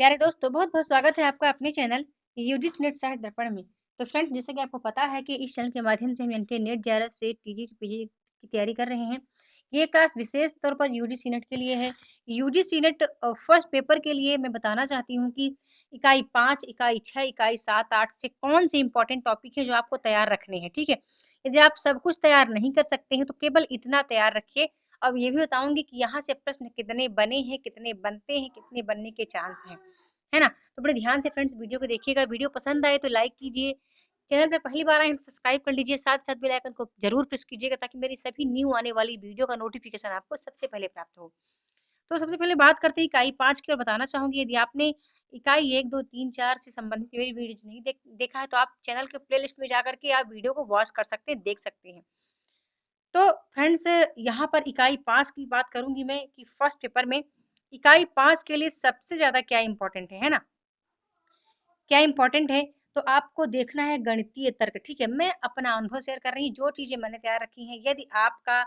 प्यारे दोस्तों, बहुत-बहुत स्वागत है आपका अपने चैनल यूजीसी नेट साइंस दर्पण में। तो फ्रेंड्स, जैसा कि आपको पता है कि इस चैनल के माध्यम से हम एनटीए नेट जेआरएफ से टीजी पीजी की तैयारी कर रहे हैं। ये क्लास विशेष तौर पर यूजीसी नेट के लिए है। यूजीसी नेट फर्स्ट पेपर के लिए मैं बताना चाहती हूँ कि इकाई 5, इकाई 6, इकाई 7, 8 से कौन से इंपॉर्टेंट टॉपिक हैं जो आपको तैयार रखने हैं, ठीक है? यदि आप सब कुछ तैयार नहीं कर सकते हैं, तो केवल इतना तैयार रखिए। अब ये भी बताऊँगी कि यहाँ से प्रश्न कितने बने हैं, कितने बनते हैं, कितने बनने के चांस हैं। है ना? तो बड़े ध्यान से फ्रेंड्स वीडियो को देखिएगा, वीडियो पसंद आए तो लाइक कीजिए, चैनल पे पहली बार आए हैं तो सब्सक्राइब कर लीजिए, साथ-साथ बेल आइकन को ज़रूर प्रेस कीजिएगा ताकि मेरी सभी न्यू आने वाली वीडियो का नोटिफ़िकेशन आपको सबसे पहले प्राप्त हो। तो सबसे पहले बात करते हैं इकाई 5 की और बताना चाहूँगी यदि आपने इकाई 1, 2, 3, 4 से संबंधित मेरी वीडियोज़ नहीं देखा है तो आप चैनल के प्लेलिस्ट में जाकर के आप वीडियो को वॉच कर सकते हैं, देख सकते हैं। तो फ्रेंड्स, यहाँ पर इकाई 5 की बात करूँगी मैं कि फर्स्ट पेपर में इकाई 5 के लिए सबसे ज़्यादा क्या इम्पोर्टेंट है ना? क्या इम्पोर्टेंट है, तो आपको देखना है गणितीय तर्क, ठीक है? मैं अपना अनुभव शेयर कर रही हूँ, जो चीज़ें मैंने तैयार रखी हैं, यदि आपका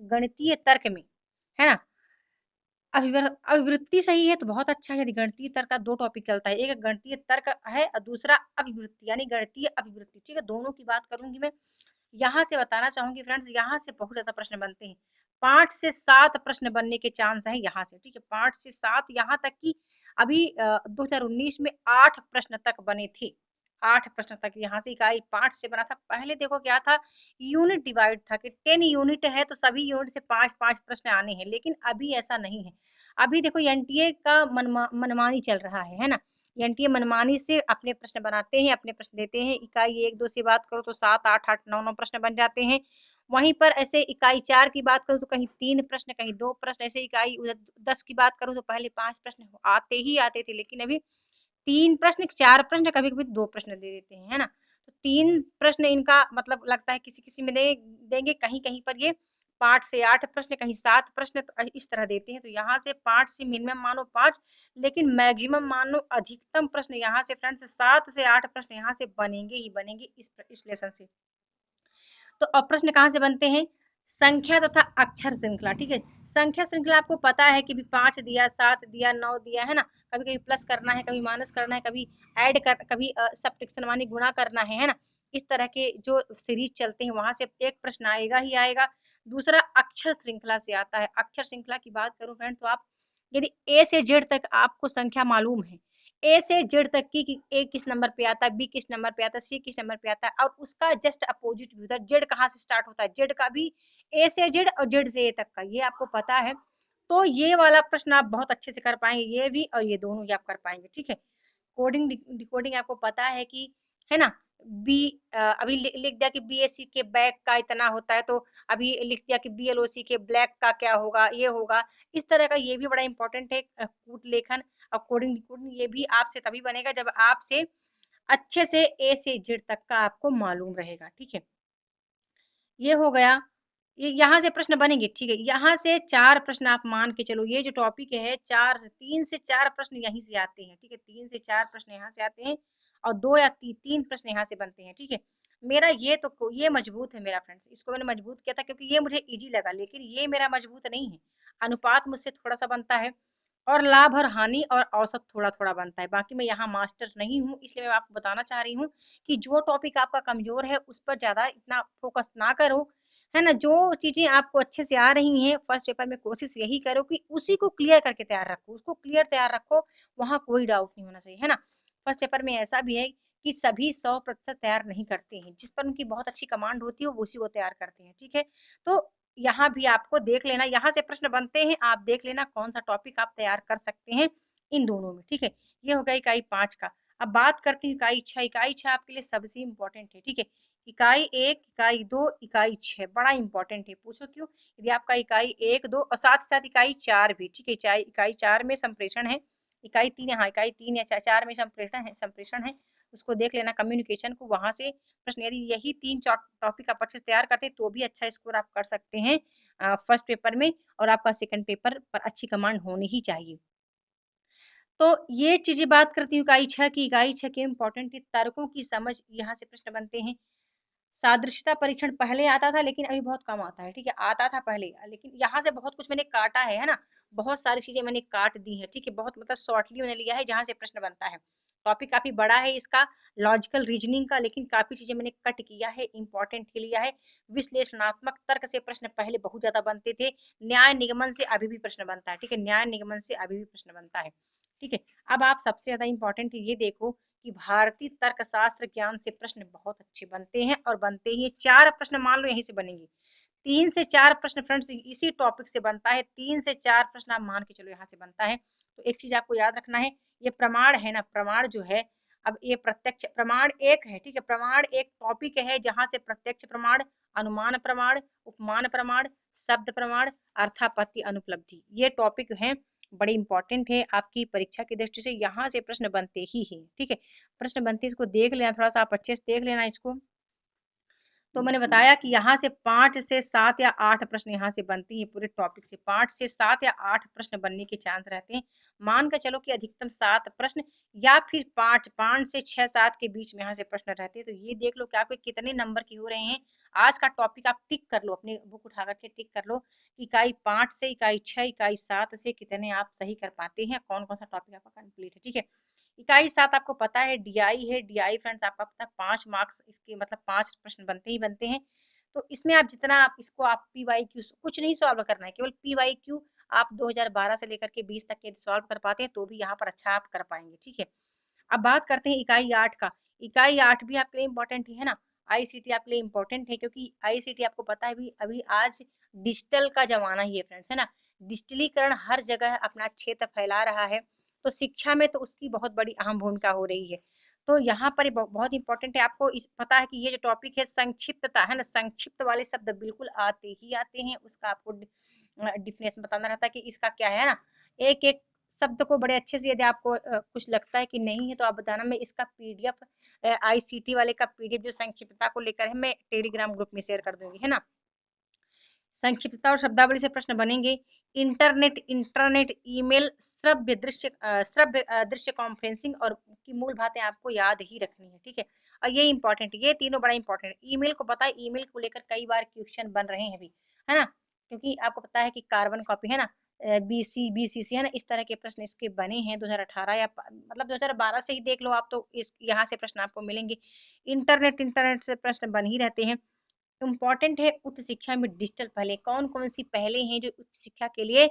गणितीय तर्क में, है ना? अभिवृत्ति सही है तो बहुत अच्छा है, यदि गणितीय तर्क का 2 टॉपिक चलता है, एक गणितीय तर्क है और दूसरा अभिवृत्ति यानी गणितीय अभिवृत्ति, ठीक है? दोनों की बात करूँगी मैं। यहाँ से बताना चाहूँगी फ्रेंड्स, यहाँ से बहुत ज़्यादा प्रश्न बनते हैं। 5 से 7 प्रश्न बनने के चांस हैं यहाँ से, ठीक है? 5 से 7 यहाँ तक कि अभी 2019 में 8 प्रश्न तक बने थे। 8 प्रश्न तक यहाँ से इकाई 5 से बना था। पहले देखो क्या था, यूनिट डिवाइड था कि 10 यूनिट है तो सभी यूनिट से 5-5 प्रश्न आने हैं, लेकिन अभी ऐसा नहीं है। अभी देखो एनटीए का मनमानी चल रहा है ना? एनटीए मनमानी से अपने प्रश्न बनाते हैं, अपने प्रश्न देते हैं। इकाई 1-2 से बात करो तो 7, 8, 8, 9-9 प्रश्न बन जाते हैं। वहीं पर ऐसे इकाई 4 की बात करूँ तो कहीं 3 प्रश्न, कहीं 2 प्रश्न, ऐसे इकाई 10 की बात करूँ तो पहले 5 प्रश्न आते ही आते थे, लेकिन अभी 3 प्रश्न, 4 प्रश्न, कभी-कभी 2 प्रश्न दे देते हैं, है ना? तो 3 प्रश्न इनका मतलब लगता है किसी-किसी में देंगे, कहीं-कहीं पर ये 5 से 8 प्रश्न, कहीं 7 प्रश्न तो इस तरह देते हैं। तो यहाँ से 5 से मिनिमम मानो 5, लेकिन मैक्सिमम मानो अधिकतम प्रश्न यहाँ से फ्रेंड्स 7 से 8 प्रश्न यहाँ से बनेंगे ही बनेंगे इस लेसन से। तो अब प्रश्न कहाँ से बनते हैं? संख्या तथा अक्षर श्रृंखला, ठीक है? संख्या श्रृंखला आपको पता है कि भी 5 दिया, 7 दिया, 9 दिया, है ना? कभी-कभी प्लस करना है, कभी माइनस करना है, कभी ऐड कर कभी सब्ट्रैक्शन माने गुणा करना है ना? इस तरह के जो सीरीज़ चलते हैं, वहाँ से एक प्रश्न आएगा ही आएगा। दूसरा अक्षर श्रृंखला से आता है। अक्षर श्रृंखला की बात करूँ फ्रेंड तो आप यदि ए से जेड तक आपको संख्या मालूम है, ए से जेड तक की कि ए किस नंबर पे आता है, बी किस नंबर पे आता है, सी किस नंबर पे आता है और उसका जस्ट अपोजिट भी उधर जेड कहाँ से स्टार्ट होता है, जेड का भी ए से जेड और जेड से ए तक का, ये आपको पता है। तो ये वाला प्रश्न आप बहुत अच्छे से कर पाएँगे, ये भी और ये दोनों ही आप कर पाएँगे, ठीक है? कोडिंग डिकोडिंग आपको पता है कि, है ना? बी अभी लिख दिया कि बीएससी के बैक का इतना होता है, तो अभी लिख दिया कि बीएलओसी के ब्लैक का क्या होगा, ये होगा। इस तरह का ये भी बड़ा इम्पोर्टेंट है कूट लेखन और कोडिंग डिकोडिंग, ये भी आपसे तभी बनेगा जब आपसे अच्छे से ए से जेड तक का आपको मालूम रहेगा, ठीक है? ये हो गया, ये यहाँ से प्रश्न बनेंगे, ठीक है? यहाँ से 4 प्रश्न आप मान के चलो, ये जो टॉपिक है 4 से 3 से 4 प्रश्न यहीं से आते हैं, ठीक है? 3 से 4 प्रश्न यहाँ से आते हैं और 2 या 3 प्रश्न यहाँ से बनते हैं, ठीक है? मेरा ये मजबूत है मेरा फ्रेंड्स, इसको मैंने मजबूत किया था क्योंकि ये मुझे ईज़ी लगा, लेकिन ये मेरा मजबूत नहीं है। अनुपात मुझसे थोड़ा-सा बनता है और लाभ और हानि और औसत थोड़ा-थोड़ा बनता है। बाकी मैं यहाँ मास्टर नहीं हूँ, इसलिए मैं आपको बताना चाह रही हूँ कि जो टॉपिक आपका कमज़ोर है, उस पर ज़्यादा इतना फ़ोकस ना करो, है ना? जो चीज़ें आपको अच्छे से आ रही हैं, फर्स्ट पेपर में कोशिश यही करो कि उसी को क्लियर करके तैयार रखो, उसको क्लियर तैयार रखो, वहाँ कोई डाउट नहीं होना चाहिए, है ना? फर्स्ट पेपर में ऐसा भी है कि सभी 100% तैयार नहीं करते हैं, जिस पर उनकी बहुत अच्छी कमांड होती है, वो उसी को तैयार करते हैं, ठीक है? तो यहाँ भी आपको देख लेना, यहाँ से प्रश्न बनते हैं, आप देख लेना कौन-सा टॉपिक आप तैयार कर सकते हैं इन दोनों में, ठीक है? ये हो गया इकाई 5 का। अब बात करती हूँ इकाई 6, इकाई 6 आपके लिए सबसे इम्पोर्टेंट है, ठीक है? इकाई 1, इकाई 2, इकाई 6 बड़ा इम्पोर्टेंट है, पूछो क्यों? यदि आपका इकाई 1, 2 और साथ ही साथ इकाई 4 भी, ठीक है? इकाई 4 में संप्रेषण है, इकाई 3 हाँ, इकाई 3 या 4 में संप्रेषण है, उसको देख लेना कम्युनिकेशन को, वहाँ से प्रश्न यदि यही 3 टॉपिक आप अच्छे से तैयार करते हैं, तो भी अच्छा स्कोर आप कर सकते हैं फर्स्ट पेपर में और आपका सेकंड पेपर पर अच्छी कमांड होनी ही चाहिए। तो ये चीज़ें बात करती हूँ इकाई 6 की, इकाई 6 के इम्पोर्टेंट तर्कों की समझ, यहाँ से प्रश्न बनते हैं। सादृश्यता परीक्षण पहले आता था लेकिन अभी बहुत कम आता है, ठीक है, आता था पहले, लेकिन यहाँ से बहुत कुछ मैंने काटा है ना, बहुत सारी चीजें मैंने काट दी हैं, ठीक है, बहुत मतलब शॉर्टली मैंने लिया है जहाँ से प्रश्न बनता है। टॉपिक काफी बड़ा है इसका, लॉजिकल रीजनिंग का, लेकिन काफी चीजें मैंने कट किया है, इंपॉर्टेंट के लिया है। विश्लेषणात्मक तर्क से प्रश्न पहले बहुत ज्यादा बनते थे, न्याय निगमन से अभी भी प्रश्न बनता है, ठीक है, न्याय निगमन से अभी भी प्रश्न बनता है, ठीक है। अब आप सबसे ज्यादा इंपॉर्टेंट ये देखो कि भारतीय तर्कशास्त्र ज्ञान से प्रश्न बहुत अच्छे बनते हैं और बनते ही 4 प्रश्न मान लो यहीं से बनेंगे, 3 से 4 प्रश्न फ्रेंड्स इसी टॉपिक से बनता है, 3 से 4 प्रश्न आप मान के चलो यहाँ से बनता है। तो एक चीज आपको याद रखना है, ये प्रमाण है ना, प्रमाण जो है, अब ये प्रत्यक्ष प्रमाण एक है, ठीक है, प्रमाण एक टॉपिक है जहां से प्रत्यक्ष प्रमाण, अनुमान प्रमाण, उपमान प्रमाण, शब्द प्रमाण, अर्थापत्ति, अनुपलब्धि, ये टॉपिक है, बड़े इंपॉर्टेंट है आपकी परीक्षा की दृष्टि से, यहाँ से प्रश्न बनते ही हैं, ठीक है, प्रश्न बनते इसको देख लेना, थोड़ा सा आप अच्छे से देख लेना इसको। तो मैंने बताया कि यहाँ से 5 से 7 या 8 प्रश्न यहाँ से बनते हैं, पूरे टॉपिक से 5 से 7 या 8 प्रश्न बनने के चांस रहते हैं। मान कर चलो कि अधिकतम 7 प्रश्न या फिर 5 से 6-7 के बीच में यहाँ से प्रश्न रहते हैं। तो ये देख लो कि आपके कितने नंबर की हो रहे हैं। आज का टॉपिक आप टिक कर लो, अपनी बुक उठा करके टिक कर लो, इकाई 5 से इकाई 6 इकाई 7 से कितने आप सही कर पाते हैं, कौन कौन सा टॉपिक आपका कंप्लीट है, ठीक है। इकाई 7 आपको पता है डीआई है, डीआई फ्रेंड्स आपका पता है 5 मार्क्स इसके मतलब 5 प्रश्न बनते ही बनते हैं। तो इसमें आप जितना आप इसको आप पीवाईक्यू कुछ नहीं सॉल्व करना है, केवल पीवाईक्यू आप 2012 से लेकर के 20 तक के सॉल्व कर पाते हैं तो भी यहाँ पर अच्छा आप कर पाएंगे, ठीक है। अब बात करते हैं इकाई 8 का। इकाई 8 भी आपके लिए इम्पोर्टेंट है ना, आईसीटी आपके लिए इम्पोर्टेंट है, क्योंकि आईसीटी आपको पता है भी अभी आज डिजिटल का जमाना ही है फ्रेंड्स, है ना, डिजिटलीकरण हर जगह अपना क्षेत्र फैला रहा है, तो शिक्षा में तो उसकी बहुत बड़ी अहम भूमिका हो रही है। तो यहाँ पर बहुत इंपॉर्टेंट है, आपको पता है कि ये जो टॉपिक है संक्षिप्तता है ना, संक्षिप्त वाले शब्द बिल्कुल आते ही आते हैं, उसका आपको डिफिनेशन बताना रहता है कि इसका क्या है ना, एक एक शब्द को बड़े अच्छे से, यदि आपको कुछ लगता है कि नहीं है तो आप बताना, मैं इसका पीडीएफ आईसीटी वाले का पीडीएफ जो संक्षिप्तता को लेकर है मैं टेलीग्राम ग्रुप में शेयर कर दूंगी, है ना। संक्षिप्तता और शब्दावली से प्रश्न बनेंगे। इंटरनेट, इंटरनेट, ईमेल, श्रव्य दृश्य, दृश्य कॉन्फ्रेंसिंग और की मूल बातें आपको याद ही रखनी है, ठीक है। और ये इंपॉर्टेंट, ये तीनों बड़ा इंपॉर्टेंट है। ईमेल को पता है, ईमेल को लेकर कई बार क्वेश्चन बन रहे हैं अभी, है ना, क्योंकि आपको पता है कि कार्बन कॉपी है ना, बीसीसी है ना, इस तरह के प्रश्न इसके बने हैं 2018 या मतलब 2012 से ही देख लो आप, तो इस यहाँ से प्रश्न आपको मिलेंगे। इंटरनेट, इंटरनेट से प्रश्न बन ही रहते हैं। इम्पॉर्टेंट है उच्च शिक्षा में डिजिटल पहले, कौन कौन सी पहले हैं जो उच्च शिक्षा के लिए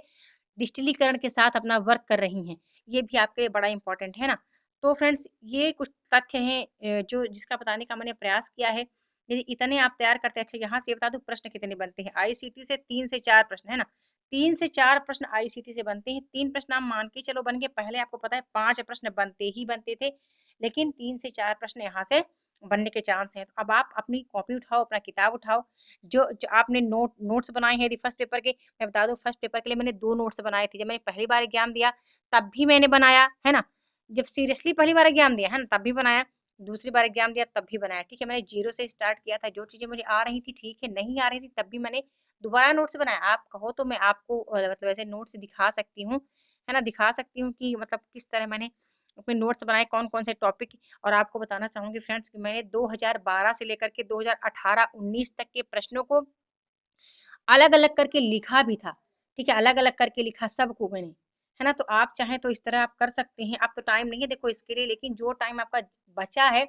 डिजिटलीकरण के साथ अपना वर्क कर रही हैं, ये भी आपके लिए बड़ा इंपॉर्टेंट है ना। तो फ्रेंड्स ये कुछ तथ्य हैं जो जिसका बताने का मैंने प्रयास किया है। यदि इतने आप तैयार करते हैं, अच्छा यहाँ से बता दूं प्रश्न कितने बनते हैं आईसीटी से, 3 से 4 प्रश्न, है ना, 3 से 4 प्रश्न आईसीटी से बनते हैं। 3 प्रश्न आप मान के चलो बन गए, पहले आपको पता है 5 प्रश्न बनते ही बनते थे, लेकिन 3 से 4 प्रश्न यहाँ से बनने के चांस हैं। तो अब आप अपनी कॉपी उठाओ, अपना किताब उठाओ, जो आपने नोट्स बनाए हैं यदि फर्स्ट पेपर के, मैं बता दूं फर्स्ट पेपर के लिए मैंने 2 नोट्स बनाए थे, जब मैंने पहली बार एग्जाम दिया तब भी मैंने बनाया, है ना, जब सीरियसली पहली बार एग्जाम दिया है ना तब भी बनाया, दूसरी बार एग्जाम दिया तब भी बनाया, ठीक है। मैंने जीरो से स्टार्ट किया था, जो चीजें मुझे आ रही थी ठीक है, नहीं आ रही थी तब भी मैंने दोबारा नोट्स बनाया। आप कहो तो मैं आपको मतलब ऐसे नोट्स दिखा सकती हूँ, है ना, दिखा सकती हूँ कि मतलब किस तरह मैंने अपने नोट्स बनाए, कौन कौन से टॉपिक। और आपको बताना चाहूंगी फ्रेंड्स कि मैंने 2012 से लेकर के 2018-19 तक के प्रश्नों को अलग अलग करके लिखा भी था, ठीक है, अलग अलग करके लिखा सबको मैंने, है ना। तो आप चाहें तो इस तरह आप कर सकते हैं। आप तो टाइम नहीं है देखो इसके लिए, लेकिन जो टाइम आपका बचा है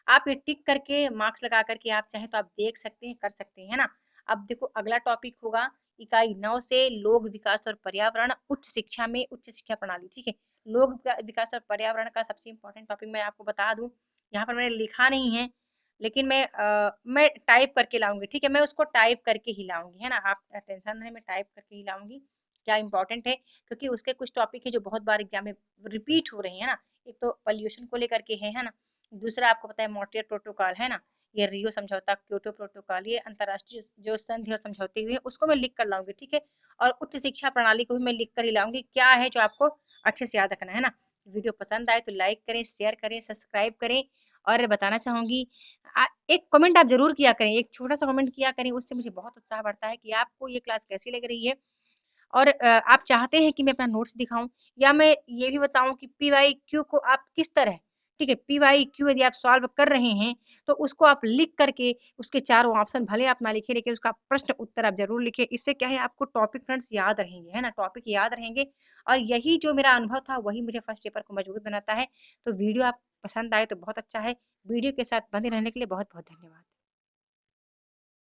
आप ये टिक करके मार्क्स लगा करके आप चाहें तो आप देख सकते हैं, कर सकते हैं, है ना। अब देखो अगला टॉपिक होगा इकाई 9 से लोक विकास और पर्यावरण उच्च शिक्षा में, उच्च शिक्षा प्रणाली, ठीक है। लोक विकास और पर्यावरण का सबसे इम्पोर्टेंट टॉपिक मैं आपको बता दूं, यहाँ पर मैंने लिखा नहीं है, लेकिन मैं टाइप करके लाऊंगी, ठीक है, मैं उसको टाइप करके ही लाऊंगी, है ना, आप टेंशन नहीं, मैं टाइप करके ही लाऊंगी। क्या इंपॉर्टेंट है, क्योंकि उसके कुछ टॉपिक है जो बहुत बार एग्जाम में रिपीट हो रहे हैं ना। एक तो पॉल्यूशन को लेकर के है ना, दूसरा आपको पता है मॉन्ट्रियल प्रोटोकॉल, है ना, ये रियो समझौता, क्योटो प्रोटोकॉल, ये अंतरराष्ट्रीय जो संधि और समझौते हुए हैं उसको मैं लिख कर लाऊंगी, ठीक है। और उच्च शिक्षा प्रणाली को भी मैं लिख कर ही लाऊंगी, क्या है जो आपको अच्छे से याद रखना है ना। वीडियो पसंद आए तो लाइक करें, शेयर करें, सब्सक्राइब करें। और बताना चाहूंगी एक कमेंट आप जरूर किया करें, एक छोटा सा कमेंट किया करें, उससे मुझे बहुत उत्साह बढ़ता है कि आपको ये क्लास कैसी लग रही है। और आप चाहते हैं कि मैं अपना नोट्स दिखाऊं या मैं ये भी बताऊं कि पीवाईक्यू को आप किस तरह ठीक है, PYQ यदि आप सॉल्व कर रहे हैं, तो उसको आप लिख करके उसके चारों ऑप्शन भले आप ना लिखें, लेकिन उसका प्रश्न उत्तर आप ज़रूर लिखें। इससे क्या है आपको टॉपिक फ्रेंड्स याद रहेंगे, है ना? टॉपिक याद रहेंगे और यही जो मेरा अनुभव था वही मुझे फर्स्ट पेपर को मजबूत बनाता है। तो वीडियो आप पसंद आए तो बहुत अच्छा है। वीडियो के साथ बने रहने के लिए बहुत-बहुत धन्यवाद।